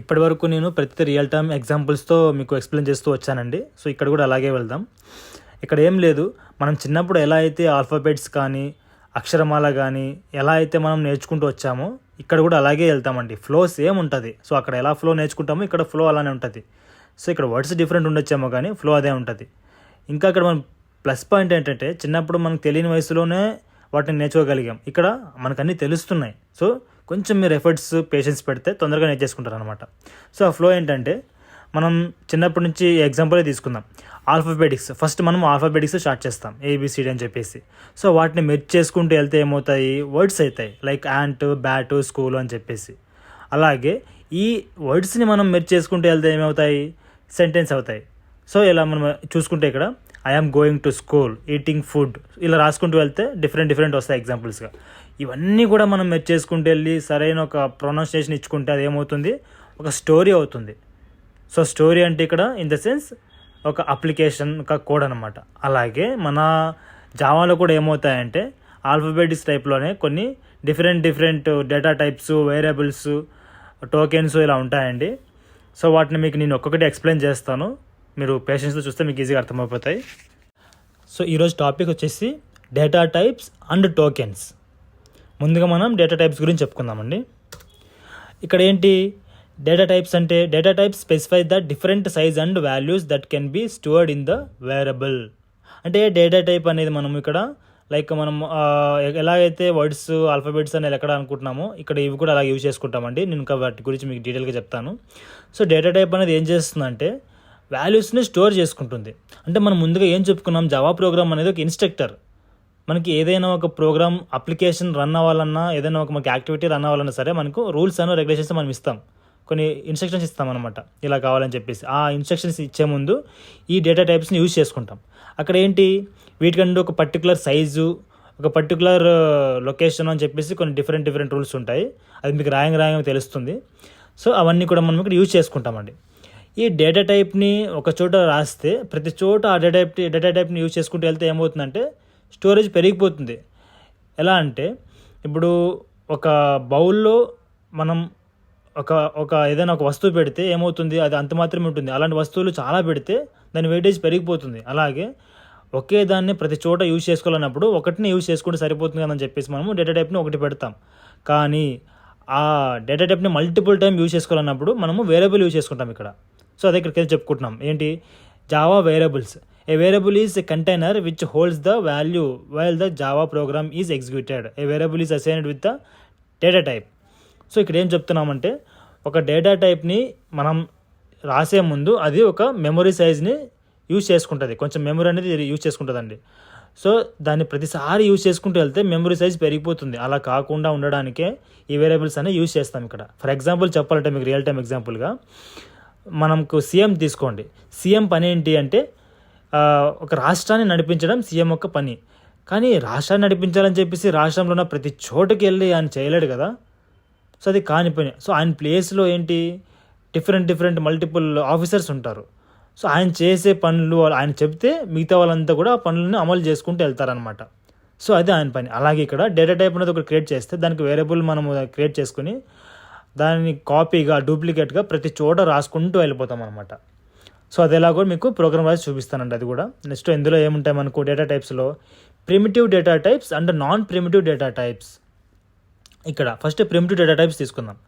ఇప్పటి వరకు నేను ప్రతి రియల్ టైమ్ ఎగ్జాంపుల్స్తో మీకు ఎక్స్ప్లెయిన్ చేస్తూ వచ్చానండి. సో ఇక్కడ కూడా అలాగే వెళ్దాం. ఇక్కడ ఏం లేదు, మనం చిన్నప్పుడు ఎలా అయితే ఆల్ఫాబెట్స్ కానీ అక్షరమాల కానీ ఎలా అయితే మనం నేర్చుకుంటూ వచ్చామో ఇక్కడ కూడా అలాగే వెళ్తామండి. ఫ్లో సేమ్ ఉంటుంది. సో అక్కడ ఎలా ఫ్లో నేర్చుకుంటామో ఇక్కడ ఫ్లో అలానే ఉంటుంది. సో ఇక్కడ వర్డ్స్ డిఫరెంట్ ఉండొచ్చేమో కానీ ఫ్లో అదే ఉంటుంది. ఇంకా ఇక్కడ మనం ప్లస్ పాయింట్ ఏంటంటే చిన్నప్పుడు మనకు తెలియని వయసులోనే వాటిని నేర్చుకోగలిగాం. ఇక్కడ మనకు అన్నీ తెలుస్తున్నాయి. సో కొంచెం మీరు ఎఫర్ట్స్ పేషెన్స్ పెడితే తొందరగా నేర్చేసుకుంటారు అనమాట. సో ఆ ఫ్లో ఏంటంటే మనం చిన్నప్పటి నుంచి ఎగ్జాంపులే తీసుకుందాం. ఆల్ఫాబెటిక్స్ ఫస్ట్ మనం ఆల్ఫాబెటిక్స్ స్టార్ట్ చేస్తాం, ఏబిసిడి అని చెప్పేసి. సో వాటిని మెర్జ్ చేసుకుంటూ వెళ్తే ఏమవుతాయి, వర్డ్స్ అవుతాయి. లైక్ యాంట్, బ్యాట్, స్కూల్ అని చెప్పేసి. అలాగే ఈ వర్డ్స్ని మనం మెర్జ్ చేసుకుంటూ వెళ్తే ఏమవుతాయి, సెంటెన్స్ అవుతాయి. సో ఇలా మనం చూసుకుంటే ఇక్కడ I'm going to school, eating food, ఇలా రాసుకుంటూ వెళ్తే డిఫరెంట్ వస్తాయి ఎగ్జాంపుల్స్గా. ఇవన్నీ కూడా మనం మెర్జ్ చేసుకుంటూ వెళ్ళి సరైన ఒక ప్రొనౌన్సియేషన్ ఇచ్చుకుంటే అది ఏమవుతుంది, ఒక స్టోరీ అవుతుంది. సో స్టోరీ అంటే ఇక్కడ ఇన్ ద సెన్స్ ఒక అప్లికేషన్, ఒక కోడ్ అనమాట. అలాగే మన జావాలో కూడా ఏమవుతాయంటే ఆల్ఫాబెటిక్స్ టైప్లోనే కొన్ని different data types, variables, tokens ఇలా ఉంటాయండి. సో వాటిని మీకు నేను ఒక్కొక్కటి ఎక్స్ప్లెయిన్ చేస్తాను. మీరు పేషెన్స్తో చూస్తే మీకు ఈజీగా అర్థమైపోతాయి. సో ఈరోజు టాపిక్ వచ్చేసి డేటా టైప్స్ అండ్ టోకెన్స్. ముందుగా మనం డేటా టైప్స్ గురించి చెప్పుకుందామండి. ఇక్కడ ఏంటి డేటా టైప్స్ అంటే, data types specify the different size and values that can be stored in the variable. అంటే డేటా టైప్ అనేది మనం ఇక్కడ లైక్ మనం ఎలాగైతే వర్డ్స్, ఆల్ఫాబెట్స్ అనేది ఎక్కడ అనుకుంటున్నామో ఇక్కడ ఇవి కూడా అలా యూజ్ చేసుకుంటామండి. నేను ఇంకా వాటి గురించి మీకు డీటెయిల్గా చెప్తాను. సో డేటా టైప్ అనేది ఏం చేస్తుందంటే వాల్యూస్ని స్టోర్ చేసుకుంటుంది. అంటే మనం ముందుగా ఏం చెప్పుకున్నాం, జావా ప్రోగ్రామ్ అనేది ఒక ఇన్స్ట్రక్టర్. మనకి ఏదైనా ఒక ప్రోగ్రామ్ అప్లికేషన్ రన్ అవ్వాలన్నా, ఏదైనా ఒక మనకి యాక్టివిటీ రన్ అవ్వాలన్నా సరే మనకు రూల్స్ అండ్ రెగ్యులేషన్స్ మనం ఇస్తాం, కొన్ని ఇన్స్ట్రక్షన్స్ ఇస్తామన్నమాట, ఇలా కావాలని చెప్పేసి. ఆ ఇన్స్ట్రక్షన్స్ ఇచ్చే ముందు ఈ డేటా టైప్స్ని యూజ్ చేసుకుంటాం. అక్కడ ఏంటి వీటికంటే ఒక పర్టికులర్ సైజు, ఒక పర్టికులర్ లొకేషన్ అని చెప్పేసి కొన్ని డిఫరెంట్ రూల్స్ ఉంటాయి. అది మీకు రాయంగా తెలుస్తుంది. సో అవన్నీ కూడా మనం ఇక్కడ యూజ్ చేసుకుంటామండి. ఈ డేటా టైప్ని ఒక చోట రాస్తే ప్రతి చోట ఆ డేటా టైప్ని యూజ్ చేసుకుంటూ వెళ్తే ఏమవుతుందంటే స్టోరేజ్ పెరిగిపోతుంది. ఎలా అంటే ఇప్పుడు ఒక బౌల్లో మనం ఒక ఏదైనా ఒక వస్తువు పెడితే ఏమవుతుంది, అది అంత మాత్రమే ఉంటుంది. అలాంటి వస్తువులు చాలా పెడితే దాని వెయిటేజ్ పెరిగిపోతుంది. అలాగే ఒకే దాన్ని ప్రతి చోట యూజ్ చేసుకోవాలన్నప్పుడు ఒకటిని యూజ్ చేసుకుంటే సరిపోతుంది అని చెప్పేసి మనము డేటా టైప్ని ఒకటి పెడతాం. కానీ ఆ డేటా టైప్ని మల్టిపుల్ టైం యూజ్ చేసుకోవాలన్నప్పుడు మనము వేరియబుల్ యూజ్ చేసుకుంటాం ఇక్కడ. సో అదే ఇక్కడికి చెప్పుకుంటున్నాం. ఏంటి Java variables. A variable is a container which holds the value while the Java program is executed. A variable is assigned with the data type. So ఇక్కడ ఏం చెప్తున్నామంటే ఒక డేటా టైప్ని మనం రాసే ముందు అది ఒక మెమరీ సైజ్ని యూజ్ చేసుకుంటుంది, కొంచెం మెమరీ అనేది యూజ్ చేసుకుంటుందండి. సో దాన్ని ప్రతిసారి యూజ్ చేసుకుంటూ వెళ్తే మెమరీ సైజ్ పెరిగిపోతుంది. అలా కాకుండా ఉండడానికే ఈ వేరియబుల్స్ అనేవి యూజ్ చేస్తాం ఇక్కడ. ఫర్ ఎగ్జాంపుల్ చెప్పాలంటే మీకు రియల్ టైమ్ ఎగ్జాంపుల్గా మనకు సీఎం తీసుకోండి. సీఎం పని ఏంటి అంటే ఒక రాష్ట్రాన్ని నడిపించడం సీఎం యొక్క పని. కానీ రాష్ట్రాన్ని నడిపించాలని చెప్పేసి రాష్ట్రంలో ఉన్న ప్రతి చోటుకి వెళ్ళి ఆయన చేయలేడు కదా. సో అది కాని పని. సో ఆయన ప్లేస్లో ఏంటి డిఫరెంట్ మల్టిపుల్ ఆఫీసర్స్ ఉంటారు. సో ఆయన చేసే పనులు ఆయన చెప్తే మిగతా వాళ్ళంతా కూడా ఆ పనులను అమలు చేసుకుంటూ వెళ్తారనమాట. సో అది ఆయన పని. అలాగే ఇక్కడ డేటా టైప్ అనేది ఒకటి క్రియేట్ చేస్తే దానికి వేరియబుల్ మనము క్రియేట్ చేసుకుని దాన్ని కాపీగా, డూప్లికేట్గా ప్రతి చోట రాసుకుంటూ వెళ్ళిపోతాం అనమాట. సో అది ఎలా కూడా మీకు ప్రోగ్రామ్ రాసి చూపిస్తానండి. అది కూడా నెక్స్ట్ ఇందులో ఏముంటాయి మనకు డేటా టైప్స్లో primitive data types and non primitive data types. ఇక్కడ ఫస్ట్ ప్రిమిటివ్ డేటా టైప్స్ తీసుకుందాం.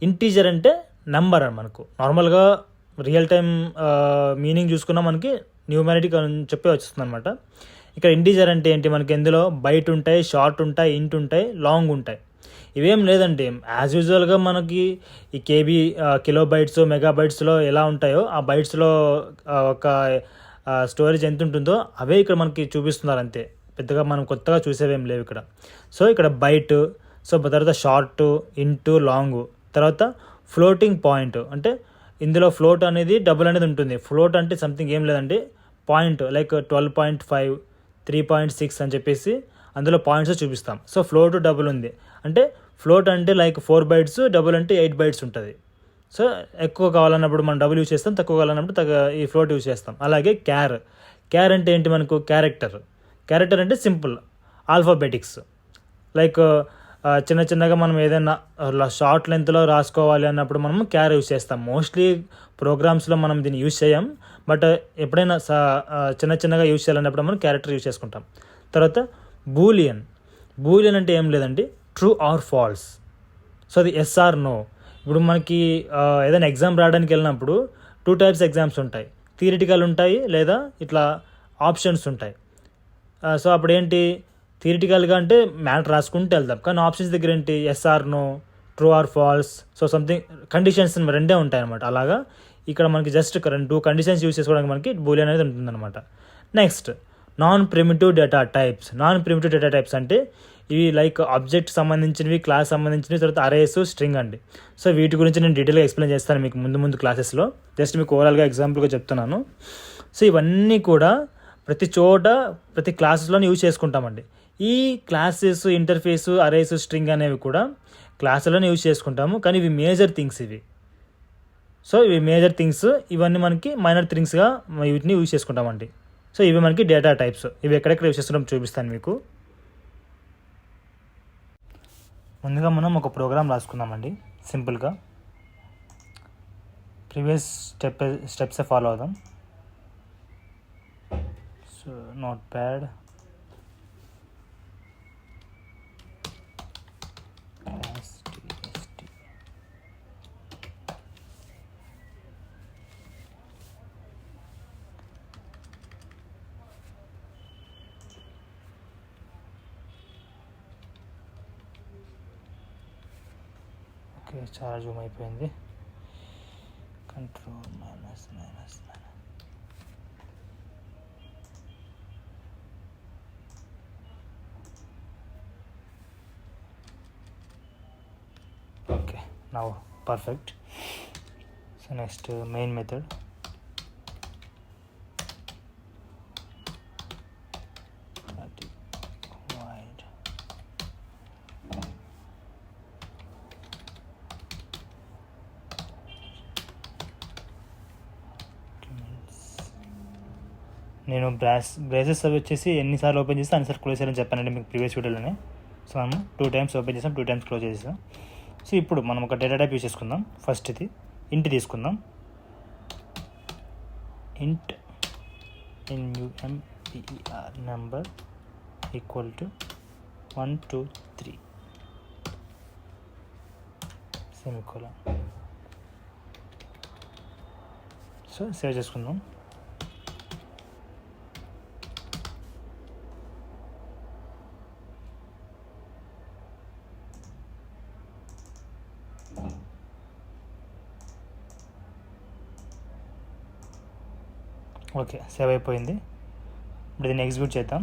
ఇంటీజర్ అంటే నెంబర్ అని మనకు నార్మల్గా రియల్ టైం మీనింగ్ చూసుకున్నా మనకి న్యూమరిటిక్ అని చెప్పి వస్తుంది అనమాట. ఇక్కడ ఇంటీజర్ అంటే ఏంటి, మనకి ఇందులో బైట్ ఉంటాయి, షార్ట్ ఉంటాయి, ఇంట్ ఉంటాయి, లాంగ్ ఉంటాయి. ఇవేం లేదండి, యాజ్ యూజువల్గా మనకి ఈ కేబీ, కిలోబైట్స్, మెగాబైట్స్లో ఎలా ఉంటాయో ఆ బైట్స్లో ఒక స్టోరేజ్ ఎంత ఉంటుందో అవే ఇక్కడ మనకి చూపిస్తున్నారు అంతే. పెద్దగా మనం కొత్తగా చూసేవేం లేవు ఇక్కడ. సో ఇక్కడ బైట్, సో తర్వాత షార్ట్, ఇంటు, లాంగ్, తర్వాత ఫ్లోటింగ్ పాయింట్. అంటే ఇందులో ఫ్లోట్ అనేది డబుల్ అనేది ఉంటుంది. ఫ్లోట్ అంటే సంథింగ్ ఏం లేదండి, పాయింట్ లైక్ 12.5, 3.6 అని చెప్పేసి అందులో పాయింట్స్ చూపిస్తాం. సో ఫ్లోట్ డబుల్ ఉంది అంటే ఫ్లోట్ అంటే లైక్ 4 బైట్స్, డబుల్ అంటే 8 బైట్స్ ఉంటుంది. సో ఎక్కువ కావాలన్నప్పుడు మనం డబుల్ యూజ్ చేస్తాం, తక్కువ కావాలన్నప్పుడు ఈ ఫ్లోట్ యూజ్ చేస్తాం. అలాగే క్యార్ అంటే ఏంటి మనకు క్యారెక్టర్ అంటే సింపుల్ ఆల్ఫాబెటిక్స్. లైక్ చిన్న చిన్నగా మనం ఏదైనా షార్ట్ లెంత్లో రాసుకోవాలి అన్నప్పుడు మనం క్యార్ యూస్ చేస్తాం. మోస్ట్లీ ప్రోగ్రామ్స్లో మనం దీన్ని యూస్ చేయం, బట్ ఎప్పుడైనా చిన్న చిన్నగా యూస్ చేయాలన్నప్పుడు మనం క్యారెక్టర్ యూస్ చేసుకుంటాం. తర్వాత బూలియన్ అంటే ఏం లేదండి, ట్రూ ఆర్ ఫాల్స్. సో అది ఎస్ ఆర్ నో. ఇప్పుడు మనకి ఏదైనా ఎగ్జామ్ రాయడానికి వెళ్ళినప్పుడు 2 టైప్స్ ఎగ్జామ్స్ ఉంటాయి, థియరిటికల్ ఉంటాయి లేదా ఇట్లా ఆప్షన్స్ ఉంటాయి. సో అప్పుడు ఏంటి, థియరిటికల్గా అంటే మ్యాటర్ రాసుకుంటూ వెళ్దాం, కానీ ఆప్షన్స్ దగ్గర ఏంటి yes or no, true or false, so something conditions రెండే ఉంటాయి అనమాట. అలాగా ఇక్కడ మనకి జస్ట్ 2 కండిషన్స్ యూస్ చేసుకోవడానికి మనకి బూలియన్ అనేది ఉంటుందన్నమాట. Next non primitive data types అంటే ఇవి లైక్ ఆబ్జెక్ట్ సంబంధించినవి, క్లాస్ సంబంధించినవి, తర్వాత అరేస్, స్ట్రింగ్ అండి. సో వీటి గురించి నేను డీటెయిల్గా ఎక్స్ప్లెయిన్ చేస్తాను మీకు ముందు క్లాసెస్లో. జస్ట్ మీకు ఓవరాల్గా ఎగ్జాంపుల్గా చెప్తున్నాను. సో ఇవన్నీ కూడా ప్రతి చోట ప్రతి క్లాసెస్లోనే యూజ్ చేసుకుంటామండి. ఈ క్లాసెస్, ఇంటర్ఫేస్, అరేస్, స్ట్రింగ్ అనేవి కూడా క్లాసులోనే యూజ్ చేసుకుంటాము, కానీ ఇవి మేజర్ థింగ్స్ ఇవి. సో ఇవి మేజర్ థింగ్స్, ఇవన్నీ మనకి మైనర్ థింగ్స్గా వీటిని యూజ్ చేసుకుంటామండి. సో ఇవి మనకి డేటా టైప్స్. ఇవి ఎక్కడెక్కడ యూజ్ చేస్తున్నాం చూపిస్తాను మీకు. ముందుగా మనం ఒక ప్రోగ్రామ్ రాసుకుందామండి సింపుల్గా. ప్రీవియస్ స్టెప్స్ ఫాలో అవుదాం. సో నోట్ ప్యాడ్, ఓకే చాలా జూమ్ అయిపోయింది. Control minus. Okay now perfect. So next main method. నేను బ్రేసెస్ అవి వచ్చేసి ఎన్నిసార్లు ఓపెన్ చేస్తే అన్నిసార్లు క్లోజ్ చేయాలని చెప్పానండి మీకు ప్రీవియస్ వీడియోలోనే. సో మనం 2 టైమ్స్ ఓపెన్ చేసాం, 2 టైమ్స్ క్లోజ్ చేసాం. సో ఇప్పుడు మనం ఒక డేటా టైప్ యూజ్ చేసుకుందాం. ఫస్ట్ ఇది ఇంట్ తీసుకుందాం. ఇంట్ NUMBER number equal to 1 2 3 semicolon. So save చేసుకుందాం. ఓకే సేవ్ అయిపోయింది. ఇప్పుడు దీన్ని ఎగ్జిక్యూట్ చేద్దాం.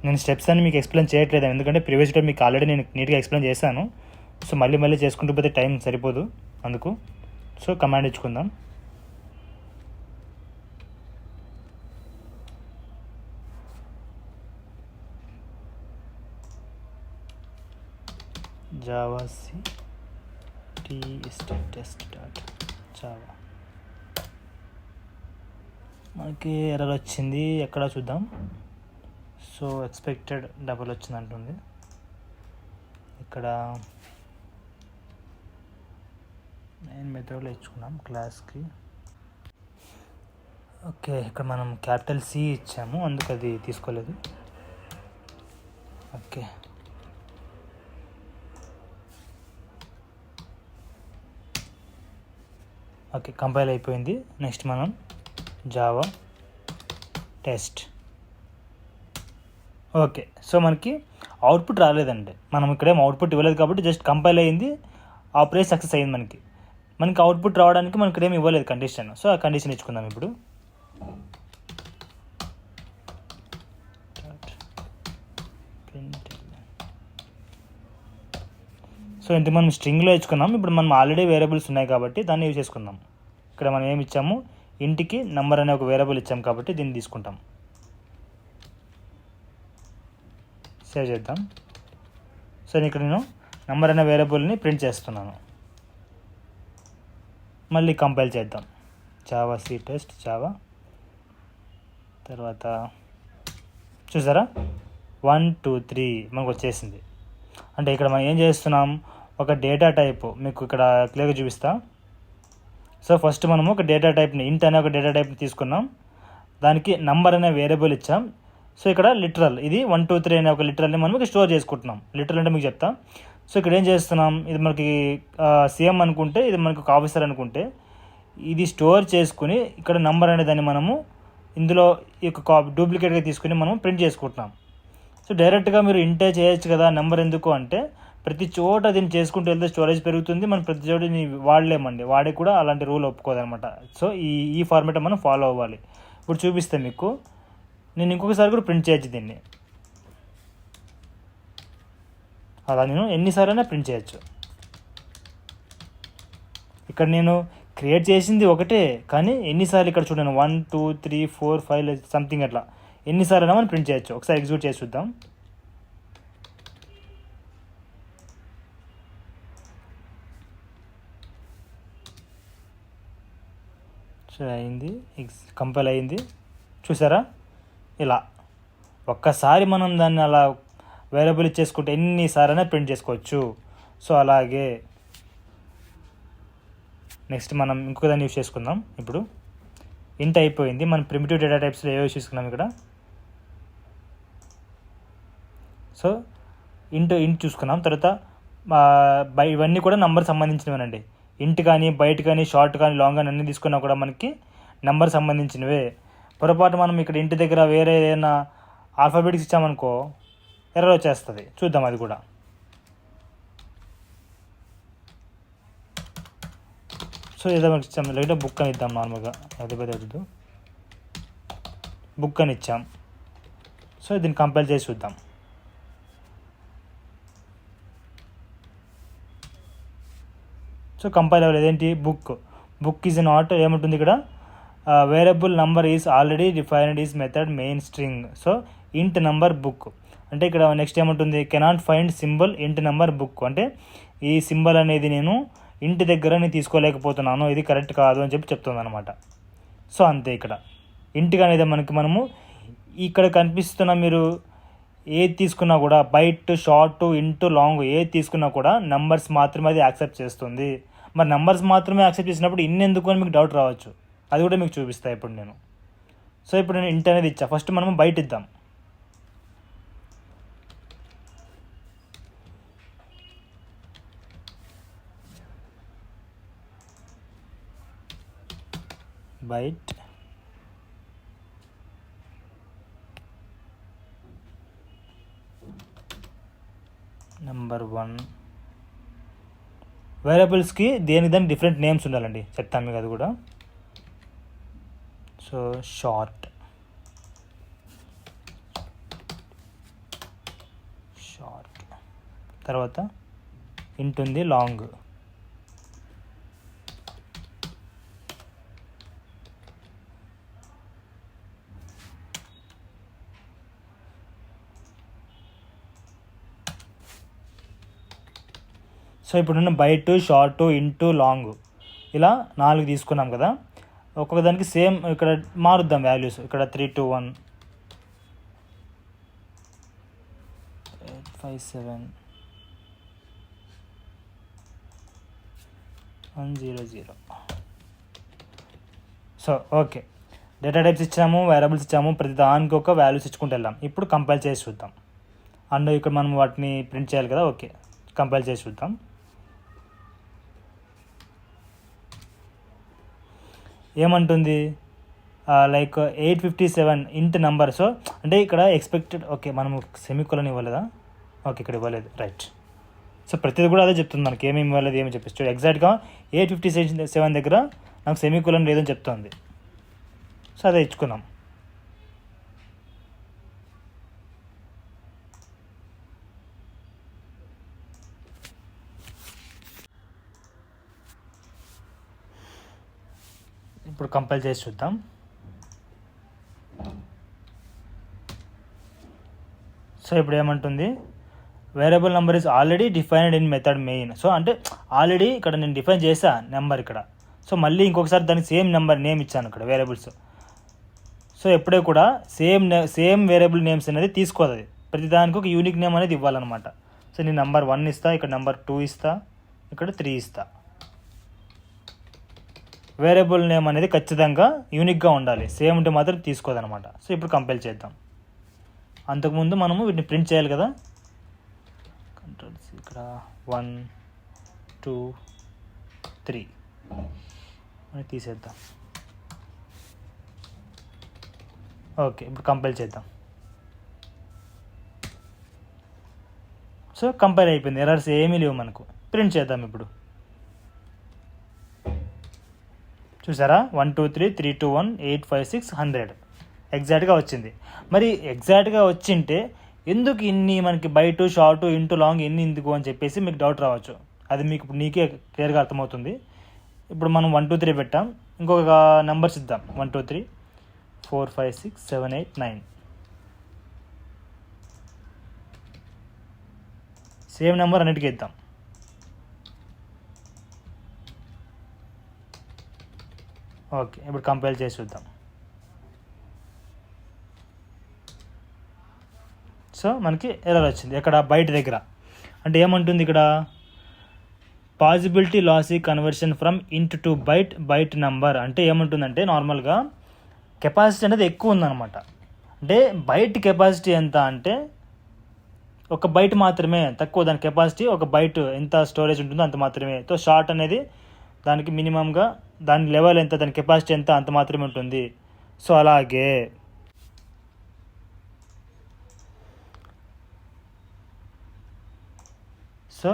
నేను స్టెప్స్ అని మీకు ఎక్స్ప్లెయిన్ చేయట్లేదు, ఎందుకంటే ప్రీవియస్ టైం మీకు ఆల్రెడీ నేను నీట్గా ఎక్స్ప్లెయిన్ చేశాను. సో మళ్ళీ చేసుకుంటూ పోతే టైం సరిపోదు అందుకు. సో కమాండ్ ఇచ్చుకుందాం. Javac test.java. మనకి ఎర్రర్ వచ్చింది, ఎక్కడ చూద్దాం. సో ఎక్స్పెక్టెడ్ డబుల్ వచ్చింది అంటుంది. ఇక్కడ మెయిన్ మెథడ్లో ఇచ్చుకున్నాం క్లాస్కి. ఓకే ఇక్కడ మనం క్యాపిటల్ C ఇచ్చాము, అందుకు అది తీసుకోలేదు. ఓకే కంపైల్ అయిపోయింది. నెక్స్ట్ మనం జావా టెస్ట్. ఓకే సో మనకి అవుట్పుట్ రాలేదండి, మనం ఇక్కడేం అవుట్పుట్ ఇవ్వలేదు కాబట్టి జస్ట్ కంపైల్ అయ్యింది, ఆపరేషన్ సక్సెస్ అయ్యింది. మనకి అవుట్పుట్ రావడానికి మనకి ఇక్కడేమి ఇవ్వలేదు కండిషన్. సో ఆ కండిషన్ ఇచ్చుకుందాం ఇప్పుడు. సో ఇంత మనం స్ట్రింగ్లో ఇచ్చుకున్నాం. ఇప్పుడు మనం ఆల్రెడీ వేరియబుల్స్ ఉన్నాయి కాబట్టి దాన్ని యూజ్ చేసుకుందాం. ఇక్కడ మనం ఏమి ఇచ్చాము, ఇంటికి నంబర్ అనే ఒక వేరియబుల్ ఇచ్చాం కాబట్టి దీన్ని తీసుకుంటాం. సేవ్ చేద్దాం. సో ఇక్కడ నేను నంబర్ అనే వేరియబుల్ని ప్రింట్ చేస్తున్నాను. మళ్ళీ కంపైల్ చేద్దాం. జావాc test జావా. తర్వాత చూసారా 1 2 3 మనకు వచ్చేసింది. అంటే ఇక్కడ మనం ఏం చేస్తున్నాం, ఒక డేటా టైప్ మీకు ఇక్కడ క్లియర్గా చూపిస్తా. సో ఫస్ట్ మనము ఒక డేటా టైప్ని ఇంట్ అనే ఒక డేటా టైప్ని తీసుకున్నాం, దానికి నంబర్ అనే వేరియబుల్ ఇచ్చాం. సో ఇక్కడ లిటరల్ ఇది 1 2 3 అనే ఒక లిటరల్ని మనం స్టోర్ చేసుకుంటున్నాం. లిటరల్ అంటే మీకు చెప్తా. సో ఇక్కడ ఏం చేస్తున్నాం, ఇది మనకి సీఎం అనుకుంటే, ఇది మనకి ఒక ఆఫీసర్ అనుకుంటే, ఇది స్టోర్ చేసుకుని ఇక్కడ నంబర్ అనే దాన్ని మనము ఇందులో ఈ యొక్క డూప్లికేట్గా తీసుకుని మనం ప్రింట్ చేసుకుంటున్నాం. సో డైరెక్ట్గా మీరు ఇంటే చేయొచ్చు కదా నెంబర్, ఎందుకు అంటే ప్రతి చోట దీన్ని చేసుకుంటూ వెళ్తే స్టోరేజ్ పెరుగుతుంది, మనం ప్రతి చోట వాడలేమండి, వాడే కూడా అలాంటి రూల్ ఒప్పుకోదనమాట. సో ఈ ఫార్మేట్ మనం ఫాలో అవ్వాలి. ఇప్పుడు చూపిస్తే మీకు నేను ఇంకొకసారి కూడా ప్రింట్ చేయొచ్చు దీన్ని, అలా నేను ఎన్నిసార్లైనా ప్రింట్ చేయొచ్చు. ఇక్కడ నేను క్రియేట్ చేసింది ఒకటే, కానీ ఎన్నిసార్లు ఇక్కడ చూడండి 1 2 3 4 5 సంథింగ్ అట్లా ఎన్నిసార్లు మనం ప్రింట్ చేయొచ్చు. ఒకసారి ఎగ్జిక్యూట్ చేసి చూద్దాం. సో అయింది, కంపైల్ అయింది, చూసారా? ఇలా ఒక్కసారి మనం దాన్ని అలా వేరియబుల్ ఇచ్చేసుకుంటే ఎన్నిసార్లైనా ప్రింట్ చేసుకోవచ్చు. సో అలాగే నెక్స్ట్ మనం ఇంకొక దాన్ని యూస్ చేసుకుందాం. ఇప్పుడు ఇంట్ అయిపోయింది, మనం ప్రిమిటివ్ డేటా టైప్స్లో ఏవో యూస్ చేసుకున్నాం ఇక్కడ. సో ఇంట్ చూసుకున్నాం. తర్వాత ఇవన్నీ కూడా నెంబర్ సంబంధించినవేనండి. ఇంట్ కానీ, బైట్ కానీ, షార్ట్ కానీ, లాంగ్ కానీ అన్నీ తీసుకున్నా కూడా మనకి నెంబర్ సంబంధించినవే. పొరపాటు మనం ఇక్కడ ఇంటి దగ్గర వేరే ఏదైనా ఆల్ఫాబెటిక్స్ ఇచ్చామనుకో ఎర్రర్ వచ్చేస్తుంది. చూద్దాం అది కూడా. సో ఏదో మనకి ఇచ్చాం, లేకపోతే బుక్ అని ఇద్దాం నార్మల్గా, అది వద్దు, బుక్ అని ఇచ్చాం. సో దీన్ని కంపైల్ చేసి చూద్దాం. సో కంపైల్ అవ్వలేదు, ఏంటి బుక్ ఈజ్ నాట్, ఏముంటుంది ఇక్కడ, variable number is already defined is method main string. So ఇంట్ నంబర్ బుక్ అంటే ఇక్కడ నెక్స్ట్ ఏముంటుంది, కెనాట్ ఫైండ్ సింబల్ ఇంట్ నెంబర్ బుక్ అంటే ఈ సింబల్ అనేది నేను ఇంటి దగ్గర నేను తీసుకోలేకపోతున్నాను, ఇది కరెక్ట్ కాదు అని చెప్తుంది అనమాట. సో అంతే, ఇక్కడ ఇంటికి అనేది మనము ఇక్కడ కనిపిస్తున్న మీరు ఏది తీసుకున్నా కూడా, బైట్, షార్ట్, ఇంటూ, లాంగ్ ఏది తీసుకున్నా కూడా నంబర్స్ మాత్రమే అది యాక్సెప్ట్ చేస్తుంది. మరి నంబర్స్ మాత్రమే యాక్సెప్ట్ చేసినప్పుడు ఎందుకు అని మీకు డౌట్ రావచ్చు, అది కూడా మీకు చూపిస్తాను ఇప్పుడు నేను. సో ఇప్పుడు నేను ఇంట్ అనేది ఇచ్చా, ఫస్ట్ మనము బైట్ ఇద్దాం. Byte number 1. వేరియబుల్స్కి దేనికి దానికి డిఫరెంట్ నేమ్స్ ఉండాలండి, చెప్తాను మీకు అది కూడా. సో షార్ట్ తర్వాత ఇంట్ ఉంది, లాంగ్. సో ఇప్పుడున్న బైట్, షార్ట్, ఇంటూ, లాంగ్ ఇలా 4 తీసుకున్నాం కదా. ఒక్కొక్క దానికి సేమ్ ఇక్కడ మారుద్దాం వాల్యూస్. ఇక్కడ 3 2 1 8 5 7 1 0 0. సో ఓకే, డేటా టైప్స్ ఇచ్చాము, వేరియబుల్స్ ఇచ్చాము, ప్రతి దానికి ఒక వాల్యూస్ ఇచ్చుకుంటూ వెళ్ళాం. ఇప్పుడు కంపైల్ చేసి చూద్దాం. అండ్ ఇక్కడ మనం వాటిని ప్రింట్ చేయాలి కదా. ఓకే, కంపైల్ చేసి చూద్దాం. ఏమంటుంది, లైక్ 857 ఇంట్ నెంబర్. సో అంటే ఇక్కడ ఎక్స్పెక్టెడ్, ఓకే మనము సెమికోలన్ ఇవ్వలేదా, ఓకే ఇక్కడ ఇవ్వలేదు, రైట్. సో ప్రతిదీ కూడా అదే చెప్తుంది మనకి, ఏమేమి ఇవ్వలేదు ఏమి చెప్పేసి. ఎగ్జాక్ట్గా 857 దగ్గర నాకు సెమికోలన్ లేదని చెప్తుంది. సో అదే ఇచ్చుకుందాం. ఇప్పుడు కంపైల్ చేసి చూద్దాం. సో ఇప్పుడు ఏమంటుంది, variable number is already defined in method main. So అంటే ఆల్రెడీ ఇక్కడ నేను డిఫైన్ చేసా నెంబర్ ఇక్కడ. సో మళ్ళీ ఇంకొకసారి దానికి సేమ్ నెంబర్ నేమ్ ఇచ్చాను ఇక్కడ వేరియబుల్స్. సో ఎప్పుడే కూడా సేమ్ వేరియబుల్ నేమ్స్ అనేది తీసుకోదు అది. ప్రతిదానికి ఒక యూనిక్ నేమ్ అనేది ఇవ్వాలన్నమాట. సో నేను నెంబర్ 1 ఇస్తా, ఇక్కడ నెంబర్ 2 ఇస్తా, ఇక్కడ 3 ఇస్తా. వేరియబుల్ నేమ్ అనేది ఖచ్చితంగా యూనిక్గా ఉండాలి, సేమ్ ఉంటే మాత్రం తీసుకోదనమాట. సో ఇప్పుడు కంపైల్ చేద్దాం. అంతకుముందు మనము వీటిని ప్రింట్ చేయాలి కదా. కంట్రోల్స్ ఇక్కడ 1 2 3 అని తీసేద్దాం. ఓకే, ఇప్పుడు కంపైల్ చేద్దాం. సో కంపైల్ అయిపోయింది, ఎర్రర్స్ ఏమీ లేవు మనకు. ప్రింట్ చేద్దాం ఇప్పుడు. చూసారా, 1 2 3 3 2 1 8 5 6 100 ఎగ్జాక్ట్గా వచ్చింది. మరి ఎగ్జాక్ట్గా వచ్చింటే ఎందుకు ఇన్ని మనకి బైటు షార్ట్ ఇంటూ లాంగ్ ఎన్ని ఎందుకు అని చెప్పేసి మీకు డౌట్ రావచ్చు. అది మీకు ఇప్పుడు నీకే క్లియర్గా అర్థమవుతుంది. ఇప్పుడు మనం 1 2 3 పెట్టాం, ఇంకొక నెంబర్స్ ఇద్దాం. 1 2 3 4 5 6 7 8 9. సేమ్ నెంబర్ అన్నిటికీ ఇద్దాం. ఓకే, ఇప్పుడు కంపైల్ చేసి చూద్దాం. సో మనకి ఎర్రర్ వచ్చింది ఎక్కడ, బైట్ దగ్గర. అంటే ఏమంటుంది ఇక్కడ, పాసిబిలిటీ లాసీ కన్వర్షన్ ఫ్రమ్ ఇంట్ టు బైట్ నెంబర్. అంటే ఏమంటుందంటే నార్మల్గా కెపాసిటీ అనేది ఎక్కువ ఉందన్నమాట. అంటే బైట్ కెపాసిటీ ఎంత అంటే ఒక బైట్ మాత్రమే తక్కువ, దాని కెపాసిటీ ఒక బైట్ ఎంత స్టోరేజ్ ఉంటుందో అంత మాత్రమే. సో షార్ట్ అనేది దానికి మినిమంగా దాని లెవెల్ ఎంత, దాని కెపాసిటీ ఎంత అంత మాత్రమే ఉంటుంది. సో అలాగే సో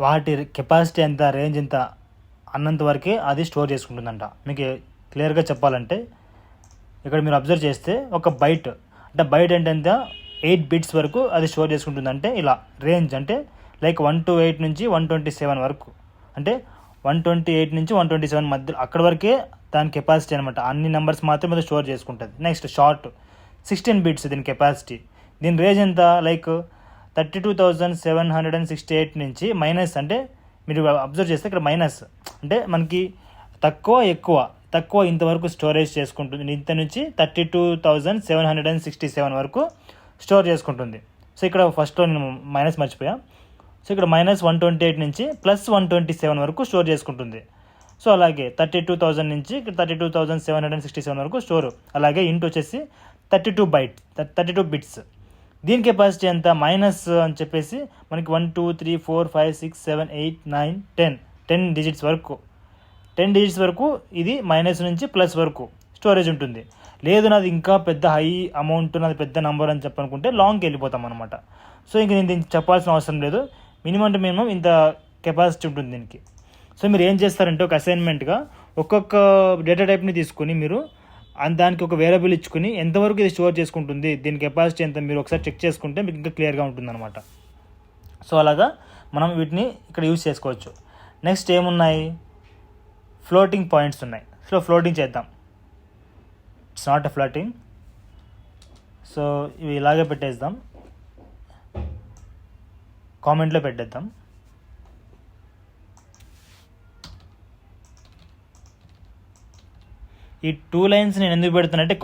వాటి కెపాసిటీ ఎంత, రేంజ్ ఎంత అన్నంత వరకే అది స్టోర్ చేసుకుంటుందంట. మీకు క్లియర్గా చెప్పాలంటే ఇక్కడ మీరు అబ్జర్వ్ చేస్తే ఒక బైట్ అంటే బైట్ అంటే ఎంత 8 బిట్స్ వరకు అది స్టోర్ చేసుకుంటుంది. అంటే ఇలా రేంజ్ అంటే లైక్ 128 నుంచి 127 వరకు, అంటే 128 నుంచి 127 మధ్య అక్కడ వరకే దాని కెపాసిటీ అనమాట. అన్ని నెంబర్స్ మాత్రమే అది స్టోర్ చేసుకుంటుంది. నెక్స్ట్ షార్ట్ 16 బిట్స్ దీని కెపాసిటీ. దీని రేంజ్ ఎంత, లైక్ 32,768 నుంచి మైనస్, అంటే మీరు అబ్జర్వ్ చేస్తే ఇక్కడ మైనస్ అంటే మనకి తక్కువ ఇంతవరకు స్టోరేజ్ చేసుకుంటుంది. ఇంత నుంచి 32,767 వరకు స్టోర్ చేసుకుంటుంది. సో ఇక్కడ ఫస్ట్లో నేను మైనస్ మర్చిపోయా. సో ఇక్కడ -128 నుంచి +127 వరకు స్టోర్ చేసుకుంటుంది. సో అలాగే 32,000 నుంచి 32,767 వరకు స్టోర్. అలాగే ఇంటూ వచ్చేసి 32 బిట్స్. దీని కెపాసిటీ ఎంత, మైనస్ అని చెప్పేసి మనకి 1 2 3 4 5 6 7 8 9 10 డిజిట్స్ వరకు 10 డిజిట్స్ వరకు ఇది మైనస్ నుంచి ప్లస్ వరకు స్టోరేజ్ ఉంటుంది. లేదు నాది ఇంకా పెద్ద హై అమౌంట్, నాది పెద్ద నెంబర్ అని చెప్పనుకుంటే లాంగ్కి వెళ్ళిపోతాం అనమాట. సో ఇంక నేను దీనికి చెప్పాల్సిన అవసరం లేదు, మినిమం ఇంత కెపాసిటీ ఉంటుంది దీనికి. సో మీరు ఏం చేస్తారంటే ఒక అసైన్మెంట్గా ఒక్కొక్క డేటా టైప్ని తీసుకొని మీరు దానికి ఒక వేరియబుల్ ఇచ్చుకొని ఎంతవరకు ఇది స్టోర్ చేసుకుంటుంది, దీని కెపాసిటీ ఎంత మీరు ఒకసారి చెక్ చేసుకుంటే మీకు ఇంకా క్లియర్గా ఉంటుందన్నమాట. సో అలాగా మనం వీటిని ఇక్కడ యూజ్ చేసుకోవచ్చు. నెక్స్ట్ ఏమున్నాయి, ఫ్లోటింగ్ పాయింట్స్ ఉన్నాయి. సో ఫ్లోటింగ్ చేద్దాం. It's not a floating. So ఇవి ఇలాగే పెట్టేద్దాం, కామెంట్లో పెట్టేద్దాం. ఈ 2 లైన్స్ నేను ఎందుకు పెడుతున్నట్టే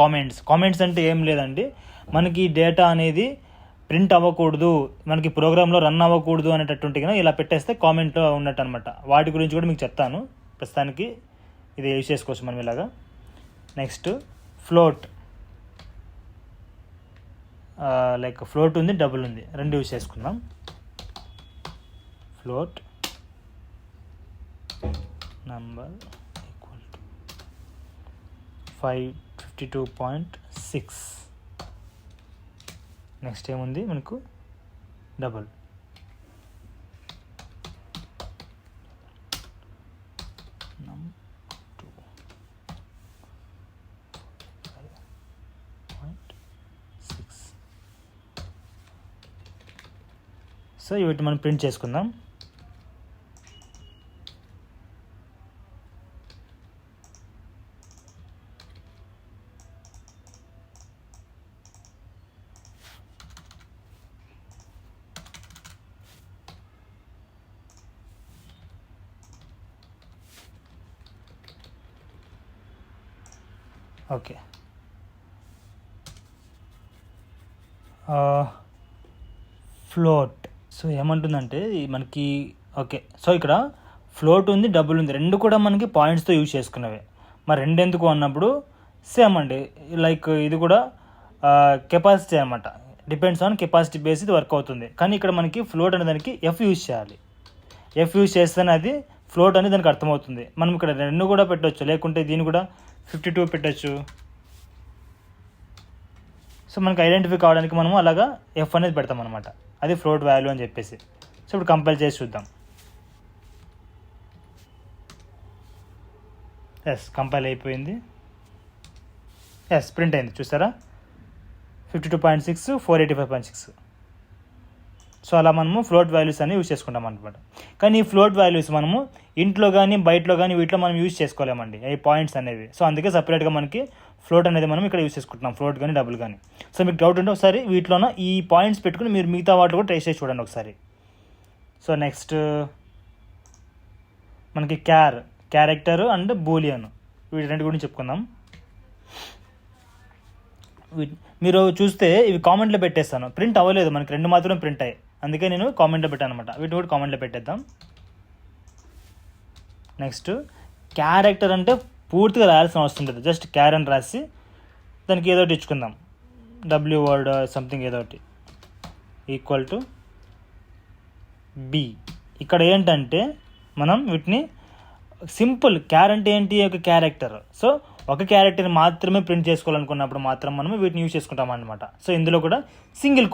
కామెంట్స్ అంటే ఏం లేదండి, మనకి డేటా అనేది ప్రింట్ అవ్వకూడదు, మనకి ప్రోగ్రాంలో రన్ అవ్వకూడదు అనేటటువంటి ఇలా పెట్టేస్తే కామెంట్లో ఉన్నట్టు అనమాట. వాటి గురించి కూడా మీకు చెప్తాను. ప్రస్తుతానికి ఇది యూజ్ చేసుకోవచ్చు మనం ఇలాగా. నెక్స్ట్ ఫ్లోట్, లైక్ ఫ్లోట్ ఉంది, డబుల్ ఉంది, రెండు యూజ్ చేసుకుందాం. Float number equal to 552.6. Next ఏముంది మనకు, డబుల్ సో ఇవి మనం ప్రింట్ చేసుకుందాం. Okay, float. సో ఏమంటుందంటే మనకి ఓకే, సో ఇక్కడ ఫ్లోట్ ఉంది, డబుల్ ఉంది, రెండు కూడా మనకి పాయింట్స్తో యూజ్ చేసుకున్నవే. మరి రెండు ఎందుకు అన్నప్పుడు సేమ్ అండి, లైక్ ఇది కూడా కెపాసిటీ అనమాట, డిపెండ్స్ ఆన్ కెపాసిటీ బేస్ ఇది వర్క్ అవుతుంది. కానీ ఇక్కడ మనకి ఫ్లోట్ అనే దానికి ఎఫ్ యూజ్ చేయాలి. ఎఫ్ యూజ్ చేస్తేనే అది ఫ్లోట్ అనేది దానికి అర్థమవుతుంది. మనం ఇక్కడ రెండు కూడా పెట్టవచ్చు, లేకుంటే దీన్ని కూడా 52 పెట్టచ్చు. సో మనకి ఐడెంటిఫై కావడానికి మనము అలాగా ఎఫ్ అనేది పెడతాం అనమాట, అది ఫ్లోట్ వాల్యూ అని చెప్పేసి. సో ఇప్పుడు కంపైల్ చేసి చూద్దాం. ఎస్, కంపైల్ అయిపోయింది. ఎస్, ప్రింట్ అయింది, చూసారా, 52.6, 485.6. సో అలా మనము ఫ్లోట్ వాల్యూస్ అని యూజ్ చేసుకుంటాం అనమాట. కానీ ఈ ఫ్లోట్ వాల్యూస్ మనము ఇంట్లో కానీ బయటలో కానీ వీటిలో మనం యూజ్ చేసుకోలేమండి, ఈ పాయింట్స్ అనేవి. సో అందుకే సపరేట్గా మనకి ఫ్లోట్ అనేది మనం ఇక్కడ యూజ్ చేసుకుంటున్నాం, ఫ్లోట్ కానీ డబుల్ కానీ. సో మీకు డౌట్ ఉంటే ఒకసారి వీటిలోన ఈ పాయింట్స్ పెట్టుకుని మీరు మిగతా వాటిలో కూడా ట్రేస్ చేసి చూడండి ఒకసారి. సో నెక్స్ట్ మనకి క్యారెక్టర్ అండ్ బూలియన్, వీటి రెండు గురించి చెప్పుకుందాం. మీరు చూస్తే ఇవి కామెంట్లో పెట్టేస్తాను, ప్రింట్ అవ్వలేదు, మనకి రెండు మాత్రమే ప్రింట్ అయ్యాయి, అందుకే నేను కామెంట్లో పెట్టాను అనమాట. వీటిని కూడా కామెంట్లో పెట్టేద్దాం. నెక్స్ట్ క్యారెక్టర్ అంటే పూర్తిగా రాయాల్సిన అవసరం లేదు, జస్ట్ క్యార్ అని రాసి దానికి ఏదో ఒకటి ఇచ్చుకుందాం, డబ్ల్యూ వర్డ్ సంథింగ్ ఏదో ఒకటి ఈక్వల్ టు బి. ఇక్కడ ఏంటంటే మనం వీటిని సింపుల్, క్యార్ అంటే ఏంటి, ఒక క్యారెక్టర్. సో ఒక క్యారెక్టర్ని మాత్రమే ప్రింట్ చేసుకోవాలనుకున్నప్పుడు మాత్రం మనం వీటిని యూజ్ చేసుకుంటాం అనమాట. సో ఇందులో కూడా సింగిల్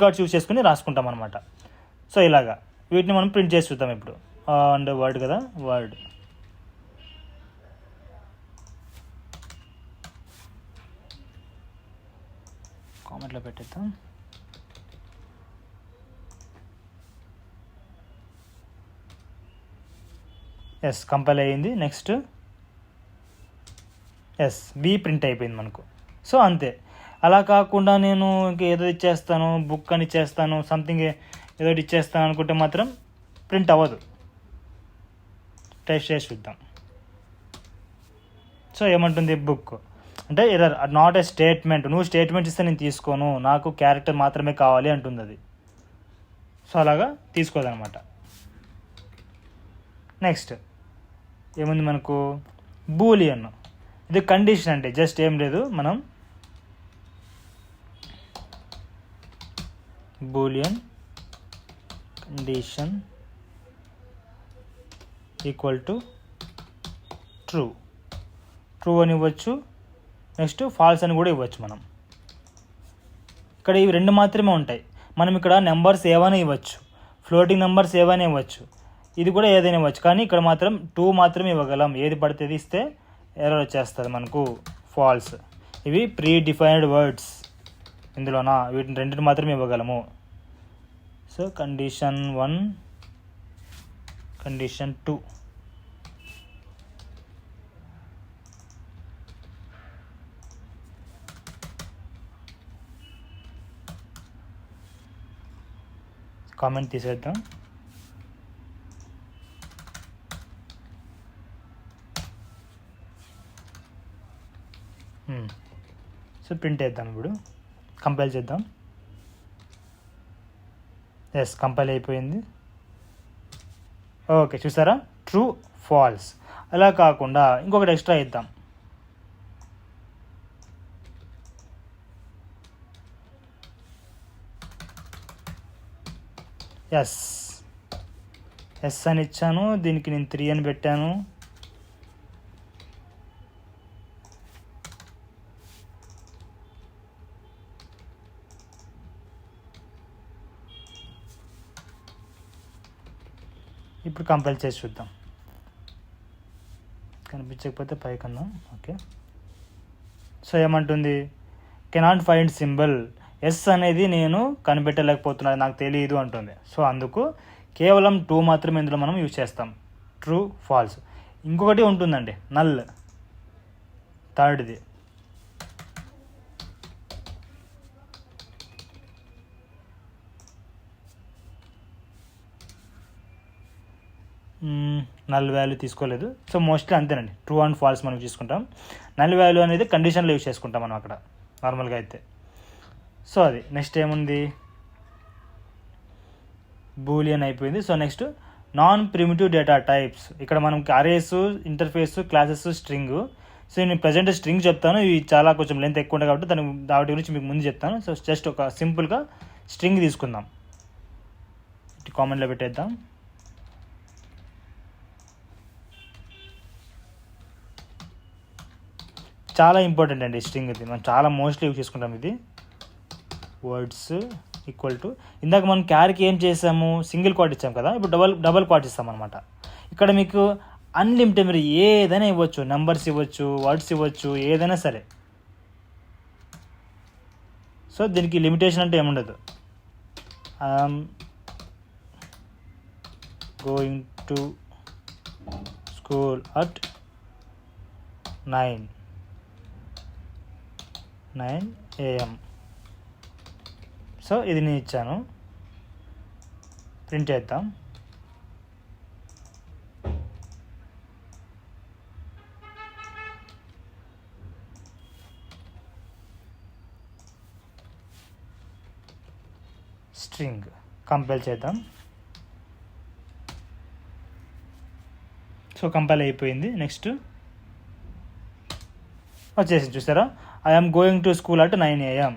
కార్డ్స్ యూజ్ చేసుకుని రాసుకుంటాం అనమాట. సో ఇలాగా వీటిని మనం ప్రింట్ చేసి చూద్దాం ఇప్పుడు. అండ్ వర్డ్ కదా, వర్డ్ కామెంట్లో పెట్టేద్దాం. ఎస్, కంపైల్ అయ్యింది. నెక్స్ట్ ఎస్, బి ప్రింట్ అయిపోయింది మనకు. సో అంతే. అలా కాకుండా నేను ఇంకా ఏదో ఇచ్చేస్తాను, బుక్ అని ఇచ్చేస్తాను, సంథింగ్ ఏదో ఇచ్చేస్తాను అనుకుంటే మాత్రం ప్రింట్ అవ్వదు. టెస్ట్ చేసి చూద్దాం. సో ఏమంటుంది, బుక్ అంటే ఎర్రర్, నాట్ ఏ స్టేట్మెంట్, నువ్వు స్టేట్మెంట్ ఇస్తే నేను తీసుకోను, నాకు క్యారెక్టర్ మాత్రమే కావాలి అంటుంది అది. సో అలాగా తీసుకోదనమాట. నెక్స్ట్ ఏముంది మనకు, బూలియన్. ఇది కండిషన్ అంటే జస్ట్ ఏం లేదు, మనం Boolean condition equal to true అని ఇవ్వచ్చు. నెక్స్ట్ ఫాల్స్ అని కూడా ఇవ్వచ్చు. మనం ఇక్కడ ఇవి రెండు మాత్రమే ఉంటాయి. మనం ఇక్కడ నెంబర్స్ ఏవైనా ఇవ్వచ్చు, ఫ్లోటింగ్ నెంబర్స్ ఏవైనా ఇవ్వచ్చు, ఇది కూడా ఏదైనా ఇవ్వచ్చు. కానీ ఇక్కడ మాత్రం 2 మాత్రమే ఇవ్వగలం, ఏది పడితే ఇస్తే ఎర్రర్ వచ్చేస్తుంది మనకు, ఫాల్స్. ఇవి ప్రీ డిఫైన్డ్ వర్డ్స్, ఇందులోనా వీటిని రెండింటిని మాత్రమే ఇవ్వగలము. So condition 1, condition 2. కామెంట్ తీసేద్దాం. సో ప్రింట్ చేద్దాం, ఇప్పుడు కంపైల్ చేద్దాం. ఎస్, కంపైల్ అయిపోయింది. ఓకే, చూసారా, ట్రూ ఫాల్స్. అలా కాకుండా ఇంకొకటి ఎక్స్ట్రా ఇద్దాం. ఎస్ అని ఇచ్చాను, దీనికి నేను 3 అని పెట్టాను. ఇప్పుడు కంపైల్ చేసి చూద్దాం. కనిపించకపోతే పైకన్నా. ఓకే, సో ఏమంటుంది, కెనాట్ ఫైండ్ సింబల్. ఎస్ అనేది నేను కనిపెట్టలేకపోతున్నాను, నాకు తెలియదు అంటుంది. సో అందుకు కేవలం 2 మాత్రమే ఇందులో మనం యూజ్ చేస్తాం, ట్రూ ఫాల్స్. ఇంకొకటి ఉంటుందండి, నల్, థర్డ్ది. నల్ వాల్యూ తీసుకోలేదు. సో మోస్ట్లీ అంతేనండి, ట్రూ అండ్ ఫాల్స్ మనం తీసుకుంటాం. నల్ వాల్యూ అనేది కండిషన్లో యూజ్ చేసుకుంటాం మనం అక్కడ నార్మల్గా అయితే. సో అది నెక్స్ట్ ఏముంది, బూలియన్ అయిపోయింది. So next non primitive data types. ఇక్కడ మనం arrays, interface, classes, string. So నేను ప్రజెంట్ స్ట్రింగ్ చెప్తాను, ఇవి చాలా కొంచెం లెంత్ ఎక్కువ ఉంటుంది కాబట్టి వాటి గురించి మీకు ముందు చెప్తాను. సో జస్ట్ ఒక సింపుల్గా స్ట్రింగ్ తీసుకుందాం, కామెంట్లో పెట్టేద్దాం. చాలా ఇంపార్టెంట్ అండి స్ట్రింగ్, ఇది మనం చాలా మోస్ట్లీ యూజ్ చేసుకుంటాం. ఇది వర్డ్స్ ఈక్వల్ టు, ఇందాక మనం క్యార్కి ఏం చేసాము, సింగిల్ క్వాట్ ఇచ్చాం కదా, ఇప్పుడు డబల్ క్వాట్ ఇస్తాం అనమాట. ఇక్కడ మీకు అన్లిమిటెడ్, మీరు ఏదైనా ఇవ్వచ్చు, నెంబర్స్ ఇవ్వచ్చు, వర్డ్స్ ఇవ్వచ్చు, ఏదైనా సరే. సో దీనికి లిమిటేషన్ అంటే ఏముండదు. I'm going to school at 9 AM. So ఇది నేను ఇచ్చాను, ప్రింట్ చేద్దాం. స్ట్రింగ్ కంపైల్ చేద్దాం. సో కంపైల్ అయిపోయింది. నెక్స్ట్ వచ్చేసి చూసారా, I'm going to school at 9 AM.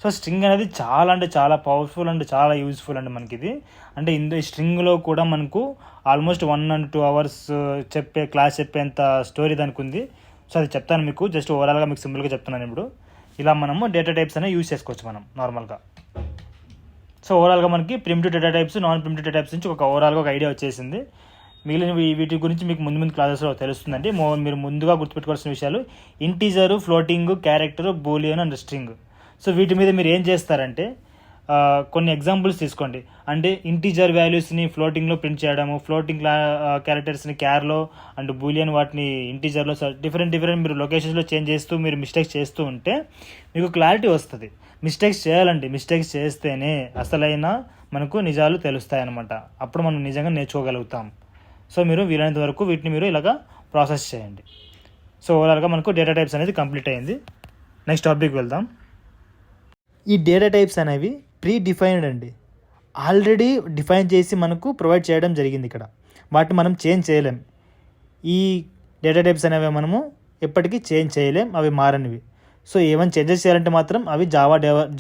So string అనేది చాలా అంటే చాలా పవర్ఫుల్ అండ్ చాలా యూజ్ఫుల్ అండి మనకి ఇది. అంటే ఈ స్ట్రింగ్లో కూడా మనకు ఆల్మోస్ట్ 1 and 2 hours క్లాస్ చెప్పేంత స్టోరీ దానికి ఉంది. సో అది చెప్తాను మీకు, జస్ట్ ఓవరాల్గా మీకు సింపుల్గా చెప్తున్నాను. ఇప్పుడు ఇలా మనము డేటా టైప్స్ అనేవి యూజ్ చేసుకోవచ్చు మనం నార్మల్గా. సో ఓవరాల్గా మనకి primitive data types, non primitive data types నుంచి ఓవరాల్గా ఒక ఐడియా వచ్చేసింది. మిగిలిన వీటి గురించి మీకు ముందు క్లాసెస్లో తెలుస్తుందండి. మీరు ముందుగా గుర్తుపెట్టుకోవాల్సిన విషయాలు integer, floating, character, Boolean and string. So వీటి మీద మీరు ఏం చేస్తారంటే కొన్ని ఎగ్జాంపుల్స్ తీసుకోండి. అంటే ఇంటీజర్ వాల్యూస్ని ఫ్లోటింగ్లో ప్రింట్ చేయడము, ఫ్లోటింగ్ క్యారెక్టర్స్ని క్యార్లో అండ్ బూలియన్ వాటిని ఇంటీజర్లో, డిఫరెంట్ మీరు లొకేషన్స్లో చేంజ్ చేస్తూ మీరు మిస్టేక్స్ చేస్తూ ఉంటే మీకు క్లారిటీ వస్తుంది. మిస్టేక్స్ చేయాలండి, మిస్టేక్స్ చేస్తేనే అసలైన మనకు నిజాలు తెలుస్తాయి అన్నమాట. అప్పుడు మనం నిజంగా నేర్చుకోగలుగుతాం. సో మీరు వీలైనంత వరకు వీటిని మీరు ఇలాగా ప్రాసెస్ చేయండి. సో ఓవరాల్గా మనకు డేటా టైప్స్ అనేది కంప్లీట్ అయింది. నెక్స్ట్ టాపిక్ వెళ్దాం. ఈ డేటా టైప్స్ అనేవి ప్రీ డిఫైన్డ్ అండి, ఆల్రెడీ డిఫైన్ చేసి మనకు ప్రొవైడ్ చేయడం జరిగింది. ఇక్కడ వాటిని మనం చేంజ్ చేయలేం. ఈ డేటా టైప్స్ అనేవి మనము ఎప్పటికీ చేంజ్ చేయలేం, అవి మారనివి. సో ఏమైనా చేంజెస్ చేయాలంటే మాత్రం అవి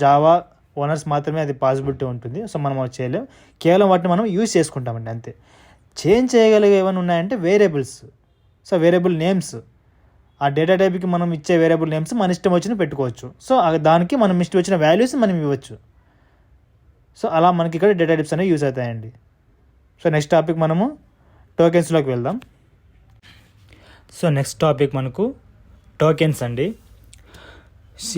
జావా ఓనర్స్ మాత్రమే అది పాసిబిలిటీ ఉంటుంది. సో మనం అవి చేయలేం, కేవలం వాటిని మనం యూజ్ చేసుకుంటామండి అంతే. చేంజ్ చేయగలిగే ఏమైనా ఉన్నాయంటే వేరియబుల్స్. సో వేరియబుల్ నేమ్స్, ఆ డేటా టైప్కి మనం ఇచ్చే వేరియబుల్ నేమ్స్ మన ఇష్టం వచ్చిన పెట్టుకోవచ్చు. సో దానికి మనం ఇష్టం వచ్చిన వాల్యూస్ మనం ఇవ్వచ్చు. సో అలా మనకి ఇక్కడ డేటా టైప్స్ అనేవి యూజ్ అవుతాయండి. సో నెక్స్ట్ టాపిక్ మనము టోకెన్స్లోకి వెళ్దాం. సో నెక్స్ట్ టాపిక్ మనకు టోకెన్స్ అండి.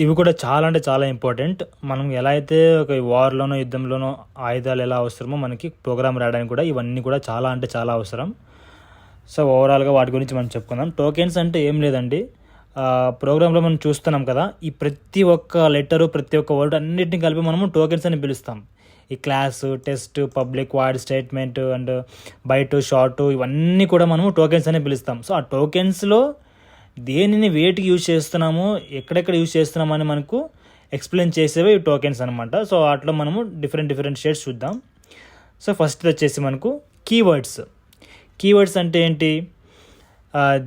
ఇవి కూడా చాలా అంటే చాలా ఇంపార్టెంట్. మనం ఎలా అయితే ఒక వార్లోనో యుద్ధంలోనో ఆయుధాలు ఎలా అవసరమో మనకి ప్రోగ్రామ్ రాయడానికి కూడా ఇవన్నీ కూడా చాలా అంటే చాలా అవసరం. సో ఓవరాల్గా వాటి గురించి మనం చెప్పుకుందాం. టోకెన్స్ అంటే ఏం లేదండి, ప్రోగ్రాంలో మనం చూస్తున్నాం కదా, ఈ ప్రతి ఒక్క లెటరు, ప్రతి ఒక్క వర్డ్ అన్నిటిని కలిపి మనము టోకెన్స్ అని పిలుస్తాం. ఈ class, test, public, void, statement and byte, short, ఇవన్నీ కూడా మనము టోకెన్స్ అని పిలుస్తాం. సో ఆ టోకెన్స్లో దేనిని వేటికి యూజ్ చేస్తున్నామో, ఎక్కడెక్కడ యూజ్ చేస్తున్నామో అని మనకు ఎక్స్ప్లెయిన్ చేసేవే ఈ టోకెన్స్ అనమాట. సో వాటిలో మనము డిఫరెంట్ షేడ్స్ చూద్దాం. సో ఫస్ట్ వచ్చేసి మనకు కీవర్డ్స్ అంటే ఏంటి?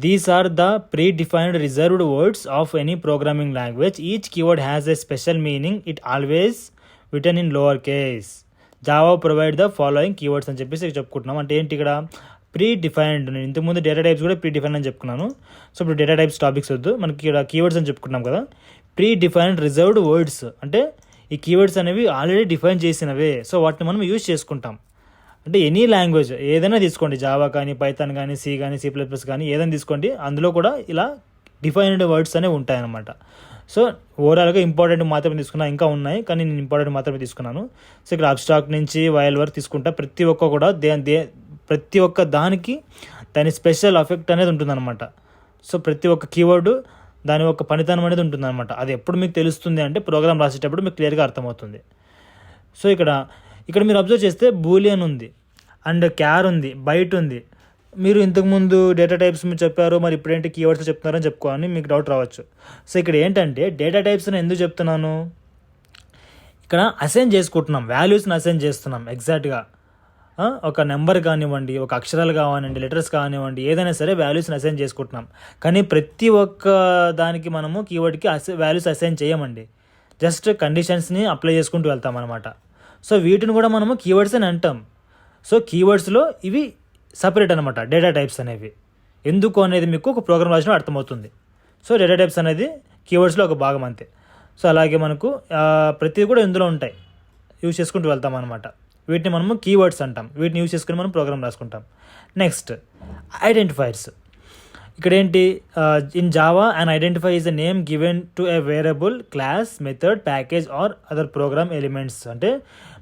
These are the pre defined reserved words of any programming language. Each keyword has a special meaning. It always written in lower case. Java provide the following keywords అని చెప్పేసి చెప్పుకుంటున్నాం. అంటే ఏంటి ఇక్కడ ప్రీ డిఫైన్డ్. నేను ఇంతకుముందు డేటా టైప్స్ కూడా pre defined అని చెప్పుకున్నాను. సో ఇప్పుడు డేటా టైప్స్ టాపిక్స్ వద్దు, మనకి ఇక్కడ కీవర్డ్స్ అని చెప్పుకున్నాం కదా. ప్రీ డిఫైన్డ్ రిజర్వ్డ్ వర్డ్స్ అంటే ఈ కీవర్డ్స్ అనేవి ఆల్రెడీ డిఫైన్ చేసినవే. సో వాటిని మనం యూజ్ చేసుకుంటాం. అంటే ఎనీ లాంగ్వేజ్ ఏదైనా తీసుకోండి, జావా కానీ, పైథాన్ కానీ, సి కానీ, C++ కానీ, ఏదైనా తీసుకోండి, అందులో కూడా ఇలా డిఫైన్డ్ వర్డ్స్ అనేవి ఉంటాయన్నమాట. సో ఓవరాల్గా ఇంపార్టెంట్ మాత్రమే తీసుకున్నా, ఇంకా ఉన్నాయి కానీ నేను ఇంపార్టెంట్ మాత్రమే తీసుకున్నాను. సో ఇక్కడ అబ్స్ట్రాక్ట్ నుంచి వైల్ వరకు తీసుకుంటా, ప్రతి ఒక్క కూడా ప్రతి ఒక్క దానికి దాని స్పెషల్ ఎఫెక్ట్ అనేది ఉంటుందన్నమాట. సో ప్రతి ఒక్క కీవర్డు దాని యొక్క పనితనం అనేది ఉంటుందన్నమాట. అది ఎప్పుడు మీకు తెలుస్తుంది అంటే ప్రోగ్రామ్ రాసేటప్పుడు మీకు క్లియర్గా అర్థమవుతుంది. సో ఇక్కడ మీరు అబ్జర్వ్ చేస్తే బూలియన్ ఉంది అండ్ క్యార్ ఉంది, బైట్ ఉంది. మీరు ఇంతకుముందు డేటా టైప్స్ మీరు చెప్పారు, మరి ఇప్పుడేంటి కీవర్డ్స్ చెప్తున్నారని చెప్పుకోవాలని మీకు డౌట్ రావచ్చు. సో ఇక్కడ ఏంటంటే డేటా టైప్స్ని ఎందుకు చెప్తున్నాను, ఇక్కడ అసైన్ చేసుకుంటున్నాం, వాల్యూస్ని అసైన్ చేస్తున్నాం ఎగ్జాక్ట్గా. ఒక నెంబర్ కానివ్వండి, ఒక అక్షరాలు కానివ్వండి, లెటర్స్ కానివ్వండి, ఏదైనా సరే వాల్యూస్ని అసైన్ చేసుకుంటున్నాం. కానీ ప్రతి ఒక్క దానికి మనము కీవర్డ్కి వాల్యూస్ అసైన్ చేయమండి. జస్ట్ కండిషన్స్ని అప్లై చేసుకుంటూ వెళ్తాం అనమాట. సో వీటిని కూడా మనము కీవర్డ్స్ అని అంటాం. సో కీవర్డ్స్లో ఇవి సపరేట్ అనమాట, డేటా టైప్స్ అనేవి. ఎందుకు అనేది మీకు ఒక ప్రోగ్రామ్ రాసిన అర్థమవుతుంది. సో డేటా టైప్స్ అనేది కీవర్డ్స్లో ఒక భాగం అంతే. సో అలాగే మనకు ప్రతిదీ కూడా ఇందులో ఉంటాయి, యూజ్ చేసుకుంటూ వెళ్తాం అనమాట. వీటిని మనము కీవర్డ్స్ అంటాం. వీటిని యూజ్ చేసుకుని మనం ప్రోగ్రామ్ రాసుకుంటాం. Next identifiers. ఇక్కడ ఏంటి, in Java and identify is the name given to a variable, class, method, package or other program elements. అంటే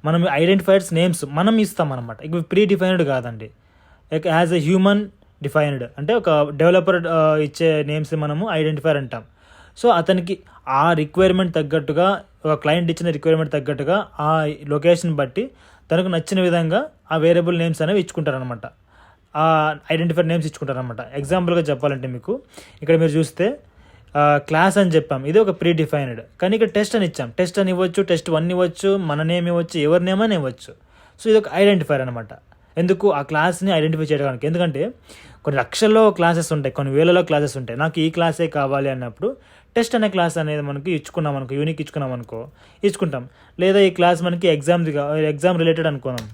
మనం ఐడెంటిఫైర్స్ నేమ్స్ మనం ఇస్తాం అనమాట. ఇవి ప్రీ డిఫైన్డ్ కాదండి, like as a human defined. అంటే ఒక డెవలపర్ ఇచ్చే నేమ్స్ మనము ఐడెంటిఫైర్ అంటాం. సో అతనికి ఆ రిక్వైర్మెంట్ తగ్గట్టుగా, ఒక క్లయింట్ ఇచ్చిన రిక్వైర్మెంట్ తగ్గట్టుగా ఆ లొకేషన్ బట్టి తనకు నచ్చిన విధంగా ఆ వేరియబుల్ నేమ్స్ అనేవి ఇచ్చుకుంటారనమాట, ఆ ఐడెంటిఫైర్ నేమ్స్ ఇచ్చుకుంటారనమాట. ఎగ్జాంపుల్గా చెప్పాలంటే మీకు ఇక్కడ మీరు చూస్తే క్లాస్ అని చెప్పాం, ఇది ఒక ప్రీ డిఫైన్డ్. కానీ ఇక్కడ టెస్ట్ అని ఇచ్చాం. టెస్ట్ అని ఇవ్వచ్చు, టెస్ట్ 1 ఇవ్వచ్చు, మన నేమ్ ఇవ్వచ్చు, ఎవరి నేమ్ అని ఇవ్వచ్చు. సో ఇది ఒక ఐడెంటిఫైర్ అనమాట. ఎందుకు, ఆ క్లాస్ని ఐడెంటిఫై చేయడానికి. ఎందుకంటే కొన్ని లక్షల్లో క్లాసెస్ ఉంటాయి, కొన్ని వేలలో క్లాసెస్ ఉంటాయి. నాకు ఈ క్లాసే కావాలి అన్నప్పుడు టెస్ట్ అనే క్లాస్ అనేది మనకి ఇచ్చుకున్నాం అనుకో, యూనిక్ ఇచ్చుకున్నాం అనుకో, ఇచ్చుకుంటాం. లేదా ఈ క్లాస్ మనకి ఎగ్జామ్ రిలేటెడ్ అనుకున్నాం,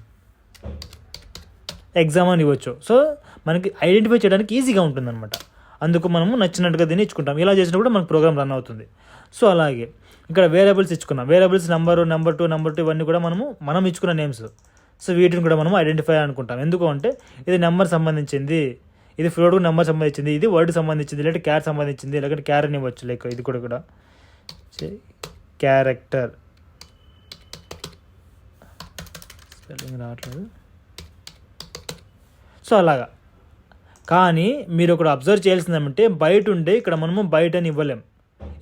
ఎగ్జామ్ అని ఇవ్వచ్చు. సో మనకి ఐడెంటిఫై చేయడానికి ఈజీగా ఉంటుందన్నమాట. అందుకు మనము నచ్చినట్టుగా దీన్ని ఇచ్చుకుంటాం. ఇలా చేసినప్పుడు మనకు ప్రోగ్రామ్ రన్ అవుతుంది. సో అలాగే ఇక్కడ వేరియబుల్స్ ఇచ్చుకున్నాం. వేరియబుల్స్ నెంబర్ 2 ఇవన్నీ కూడా మనం ఇచ్చుకున్న నేమ్స్. సో వీటిని కూడా మనం ఐడెంటిఫై అనుకుంటాం. ఎందుకు అంటే ఇది నెంబర్ సంబంధించింది, ఇది ఫ్లోట్కు నెంబర్ సంబంధించింది, ఇది వర్డ్ సంబంధించింది, లేకపోతే క్యార్ సంబంధించింది, లేకపోతే క్యార్ అని ఇవ్వచ్చు. లైక్ ఇది కూడా క్యారెక్టర్, స్పెల్లింగ్ రావట్లేదు. సో అలాగా. కానీ మీరు ఒకటి అబ్జర్వ్ చేయాల్సింది ఏమంటే, బయట ఉంటే ఇక్కడ మనము బయట అని ఇవ్వలేం.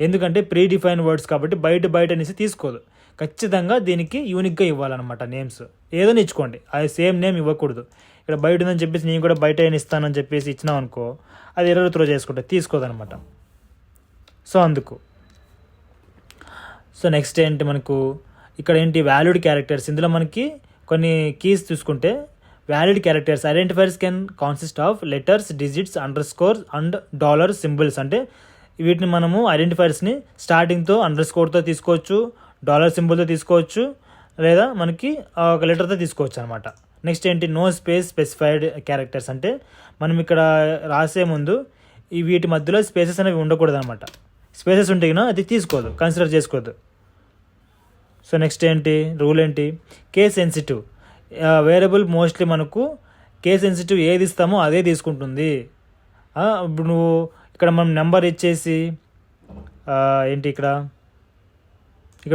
ఎందుకంటే ప్రీ డిఫైన్ వర్డ్స్ కాబట్టి బయట అనేసి తీసుకోదు. ఖచ్చితంగా దీనికి యూనిక్గా ఇవ్వాలన్నమాట నేమ్స్. ఏదైనా ఇచ్చుకోండి, అది సేమ్ నేమ్ ఇవ్వకూడదు. ఇక్కడ బయట ఉందని చెప్పేసి నేను కూడా బయట ఏం ఇస్తానని చెప్పేసి ఇచ్చినాం అనుకో, అది ఎర్రర్ త్రో చేసుకుంటే తీసుకోదనమాట. సో అందుకు. సో నెక్స్ట్ ఏంటి మనకు ఇక్కడ ఏంటి, వ్యాలిడ్ క్యారెక్టర్స్. ఇందులో మనకి కొన్ని కీస్ చూసుకుంటే, valid characters identifiers can consist of letters, digits, underscore and dollar symbols. అంటే వీటిని మనము ఐడెంటిఫైర్స్ని స్టార్టింగ్తో అండర్స్కోర్తో తీసుకోవచ్చు, డాలర్ సింబల్తో తీసుకోవచ్చు, లేదా మనకి ఒక లెటర్తో తీసుకోవచ్చు అనమాట. నెక్స్ట్ ఏంటి, నో స్పేస్ స్పెసిఫైడ్ క్యారెక్టర్స్. అంటే మనం ఇక్కడ రాసే ముందు ఈ వీటి మధ్యలో స్పేసెస్ అనేవి ఉండకూడదు అనమాట. స్పేసెస్ ఉంటే అది తీసుకోదు, కన్సిడర్ చేసుకోవద్దు. సో నెక్స్ట్ ఏంటి, రూల్ ఏంటి, కేస్ సెన్సిటివ్. వేరియబుల్ మోస్ట్లీ మనకు కేస్ సెన్సిటివ్ ఏది ఇస్తామో అదే తీసుకుంటుంది. ఇప్పుడు నువ్వు ఇక్కడ మనం నెంబర్ ఇచ్చేసి ఏంటి, ఇక్కడ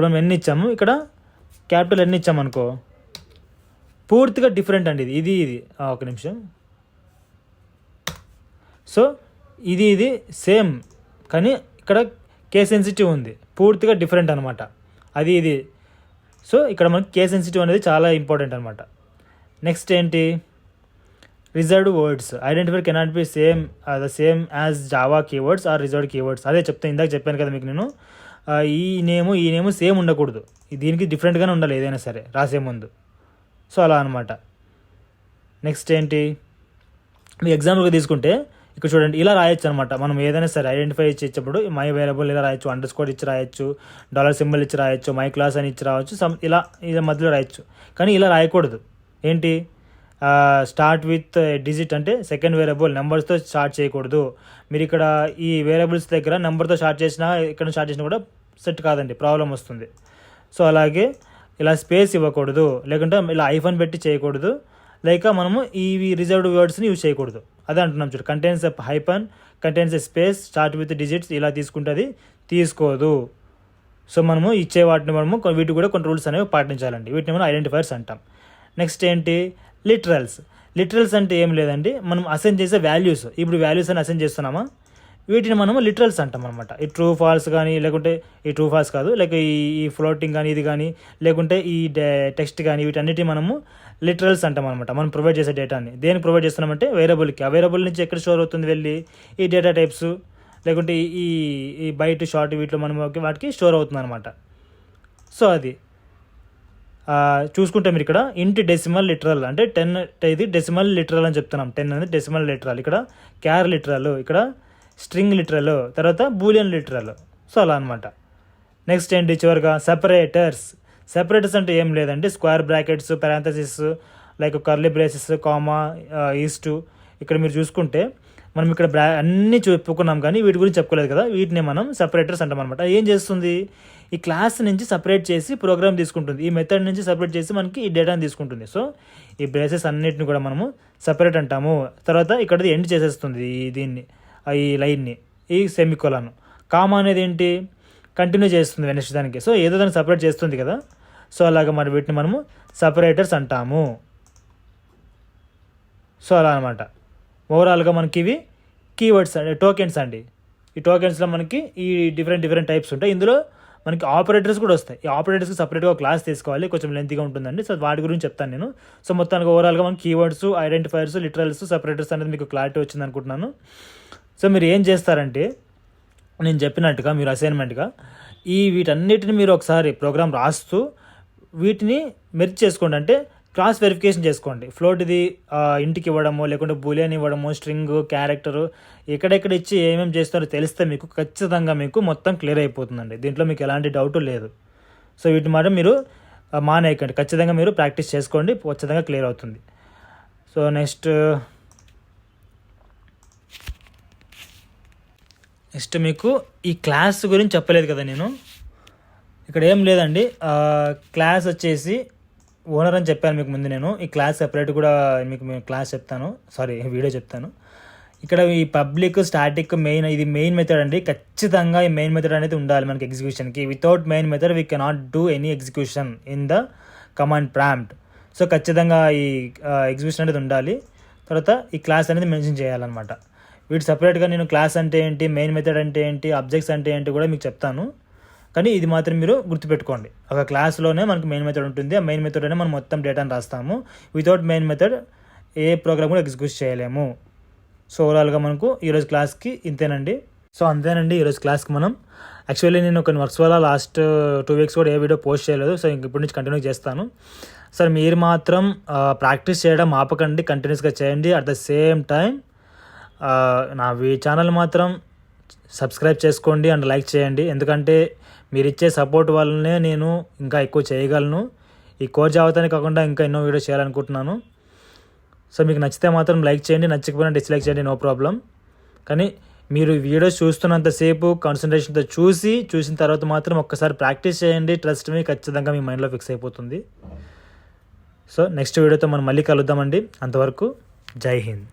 మనం ఎన్ని ఇచ్చాము, ఇక్కడ క్యాపిటల్ ఎన్ని ఇచ్చాము అనుకో, పూర్తిగా డిఫరెంట్ అండి. ఇది ఒక నిమిషం. సో ఇది సేమ్, కానీ ఇక్కడ కేస్ సెన్సిటివ్ ఉంది, పూర్తిగా డిఫరెంట్ అనమాట. ఇది. సో ఇక్కడ మనకి కేస్ సెన్సిటివ్ అనేది చాలా ఇంపార్టెంట్ అనమాట. నెక్స్ట్ ఏంటి, reserved words. Identifier cannot be the same as Java keywords or reserved keywords. అదే ఇందాక చెప్పాను కదా మీకు నేను, ఈ నేము సేమ్ ఉండకూడదు, దీనికి డిఫరెంట్గానే ఉండాలి ఏదైనా సరే రాసే ముందు. సో అలా అనమాట. నెక్స్ట్ ఏంటి, మీ ఎగ్జాంపుల్గా తీసుకుంటే ఇక్కడ చూడండి, ఇలా రాయొచ్చు అనమాట. మనం ఏదైనా సరే ఐడెంటిఫై ఇచ్చేటప్పుడు మై వేరియబుల్ ఇలా రాయొచ్చు, అండర్స్కోర్ ఇచ్చి రాయొచ్చు, డాలర్ సింబల్ ఇచ్చి రాయొచ్చు, మై క్లాస్ అని ఇచ్చి రావచ్చు, ఇలా మధ్యలో రాయొచ్చు. కానీ ఇలా రాయకూడదు. ఏంటి, స్టార్ట్ విత్ డిజిట్ అంటే సెకండ్ వేరియబుల్ నెంబర్స్తో స్టార్ట్ చేయకూడదు. మీరు ఇక్కడ ఈ వేరియబుల్స్ దగ్గర నెంబర్తో స్టార్ట్ చేసినా, ఇక్కడ స్టార్ట్ చేసినా కూడా సెట్ కాదండి, ప్రాబ్లం వస్తుంది. సో అలాగే ఇలా స్పేస్ ఇవ్వకూడదు, లేకుంటే ఇలా ఐఫోన్ పెట్టి చేయకూడదు, లేక మనము ఈ రిజర్వ్డ్ వర్డ్స్ని యూజ్ చేయకూడదు. అదే అంటున్నాం చూడు, contains hyphen, contains space, start with digits ఇలా తీసుకుంటుంది, తీసుకోదు. సో మనము ఇచ్చే వాటిని వీటికి కూడా కొన్ని రూల్స్ అనేవి పాటించాలండి. వీటిని మనం ఐడెంటిఫైర్స్ అంటాం. నెక్స్ట్ ఏంటి, లిటరల్స్ అంటే ఏం లేదండి, మనం అసైన్ చేసే వాల్యూస్. ఇప్పుడు వాల్యూస్ అని అసైన్ చేస్తున్నామా, వీటిని మనము లిటరల్స్ అంటాం అనమాట. ఈ ట్రూ ఫాల్స్ కానీ, లేకుంటే ఈ ట్రూ ఫాల్స్ కాదు, లేక ఈ ఫ్లోటింగ్ కానీ, ఇది కానీ, లేకుంటే ఈ టెక్స్ట్ కానీ, వీటన్నిటి మనము లిటరల్స్ అంటాం అనమాట. మనం ప్రొవైడ్ చేసే డేటాని దేనికి ప్రొవైడ్ చేస్తున్నామంటే వేరియబుల్కి. ఆ వేరియబుల్ నుంచి ఎక్కడ స్టోర్ అవుతుంది వెళ్ళి, ఈ డేటా టైప్స్, లేకుంటే ఈ బైట్, షార్ట్, వీటిలో మనం వాటికి స్టోర్ అవుతుంది అనమాట. సో చూసుకుంటే మీరు ఇక్కడ ఇంటి డెసిమల్ లిటరల్ అంటే 10 ఇది డెసిమల్ లిటరల్ అని చెప్తున్నాం. 10 అనేది డెసిమల్ లిటరల్, ఇక్కడ క్యార్ లిటరల్, ఇక్కడ స్ట్రింగ్ లిటరల్, తర్వాత బూలియన్ లిటరల్. సో అలా అనమాట. నెక్స్ట్ ఏంటి చివరిగా సెపరేటర్స్. సెపరేటర్స్ అంటే ఏం లేదండి, square brackets, parenthesis, like curly braces, comma, ఈస్టు. ఇక్కడ మీరు చూసుకుంటే మనం ఇక్కడ అన్నీ చెప్పుకున్నాం కానీ వీటి గురించి చెప్పుకోలేదు కదా, వీటిని మనం సెపరేటర్స్ అంటాం అనమాట. ఏం చేస్తుంది, ఈ క్లాస్ నుంచి సపరేట్ చేసి ప్రోగ్రామ్ తీసుకుంటుంది, ఈ మెథడ్ నుంచి సపరేట్ చేసి మనకి ఈ డేటాని తీసుకుంటుంది. సో ఈ బ్రేసెస్ అన్నిటిని కూడా మనము సపరేట్ అంటాము. తర్వాత ఇక్కడ ఎండ్ చేసేస్తుంది దీన్ని, ఈ లైన్ని, ఈ సెమికోలాన్. కామా అనేది ఏంటి, కంటిన్యూ చేస్తుంది నెక్స్ట్ దానికి. సో ఏదో దాన్ని సపరేట్ చేస్తుంది కదా, సో అలాగ మరి వీటిని మనము సపరేటర్స్ అంటాము. సో అలా అనమాట. ఓవరాల్గా మనకి ఇవి కీవర్డ్స్ అండి, టోకెన్స్ అండి. ఈ టోకెన్స్లో మనకి ఈ డిఫరెంట్ టైప్స్ ఉంటాయి. ఇందులో మనకి ఆపరేటర్స్ కూడా వస్తాయి. ఈ ఆపరేటర్స్కి సపరేట్గా క్లాస్ తీసుకోవాలి, కొంచెం లెంతీగా ఉంటుందండి. సో వాటి గురించి చెప్తాను నేను. సో మొత్తానికి ఓవరాల్గా మనకి కీవర్డ్స్, ఐడెంటిఫైర్స్, లిటరల్స్, సపరేటర్స్ అనేది మీకు క్లారిటీ వచ్చింది అనుకుంటున్నాను. సో మీరు ఏం చేస్తారంటే నేను చెప్పినట్టుగా మీరు అసైన్మెంట్గా వీటన్నిటిని మీరు ఒకసారి ప్రోగ్రామ్ రాస్తూ వీటిని మెర్జ్ చేసుకోండి. అంటే క్లాస్ వెరిఫికేషన్ చేసుకోండి. ఫ్లోట్ ఇది ఇంటికి ఇవ్వడము, లేకుంటే బూలియన్ ఇవ్వడము, స్ట్రింగ్, క్యారెక్టరు, ఎక్కడెక్కడ ఇచ్చి ఏమేమి చేస్తారో తెలిస్తే మీకు ఖచ్చితంగా మీకు మొత్తం క్లియర్ అయిపోతుందండి. దీంట్లో మీకు ఎలాంటి డౌట్ లేదు. సో వీటిని మాత్రం మీరు మానేయకండి, ఖచ్చితంగా మీరు ప్రాక్టీస్ చేసుకోండి, ఖచ్చితంగా క్లియర్ అవుతుంది. సో నెక్స్ట్ మీకు ఈ క్లాస్ గురించి చెప్పలేదు కదా నేను. ఇక్కడ ఏం లేదండి, క్లాస్ వచ్చేసి ఓనర్ అని చెప్పాను మీకు ముందు నేను. ఈ క్లాస్ సెపరేట్ కూడా మీకు క్లాస్ చెప్తాను, వీడియో చెప్తాను. ఇక్కడ ఈ పబ్లిక్, స్టాటిక్, మెయిన్, ఇది మెయిన్ మెథడ్ అండి. ఖచ్చితంగా ఈ మెయిన్ మెథడ్ అనేది ఉండాలి మనకి ఎగ్జిక్యూషన్కి. Without main method we cannot do any execution in the command prompt. So ఖచ్చితంగా ఈ ఎగ్జిక్యూషన్ అనేది ఉండాలి. తర్వాత ఈ క్లాస్ అనేది మెన్షన్ చేయాలన్నమాట. వీటి సపరేట్గా నేను క్లాస్ అంటే ఏంటి, మెయిన్ మెథడ్ అంటే ఏంటి, ఆబ్జెక్ట్స్ అంటే ఏంటి కూడా మీకు చెప్తాను. కానీ ఇది మాత్రం మీరు గుర్తుపెట్టుకోండి, ఒక క్లాస్లోనే మనకు మెయిన్ మెథడ్ ఉంటుంది. ఆ మెయిన్ మెథడ్లోనే మనం మొత్తం డేటాను రాస్తాము. వితౌట్ మెయిన్ మెథడ్ ఏ ప్రోగ్రామ్ కూడా ఎగ్జిక్యూట్ చేయలేము. సో ఓవరాల్గా మనకు ఈరోజు క్లాస్కి ఇంతేనండి. సో అంతేనండి ఈరోజు క్లాస్కి మనం. యాక్చువల్లీ నేను కొన్ని వర్క్స్ వల్ల లాస్ట్ 2 వీక్స్ కూడా ఏ వీడియో పోస్ట్ చేయలేదు. సో ఇంక ఇప్పటి నుంచి కంటిన్యూ చేస్తాను. సార్ మీరు మాత్రం ప్రాక్టీస్ చేయడం ఆపకండి, కంటిన్యూస్గా చేయండి. అట్ ద సేమ్ టైం నా ఛానల్ మాత్రం సబ్స్క్రైబ్ చేసుకోండి అండ్ లైక్ చేయండి. ఎందుకంటే మీరు ఇచ్చే సపోర్ట్ వల్లనే నేను ఇంకా ఎక్కువ చేయగలను. ఈ కోర్ జాబితానే కాకుండా ఇంకా ఎన్నో వీడియోస్ చేయాలనుకుంటున్నాను. సో మీకు నచ్చితే మాత్రం లైక్ చేయండి, నచ్చకపోయినా డిస్లైక్ చేయండి, నో ప్రాబ్లం. కానీ మీరు వీడియోస్ చూస్తున్నంతసేపు కాన్సన్ట్రేషన్తో చూసిన తర్వాత మాత్రం ఒక్కసారి ప్రాక్టీస్ చేయండి. ట్రస్ట్ మీ, ఖచ్చితంగా మీ మైండ్లో ఫిక్స్ అయిపోతుంది. సో నెక్స్ట్ వీడియోతో మనం మళ్ళీ కలుద్దామండి. అంతవరకు జై హింద్.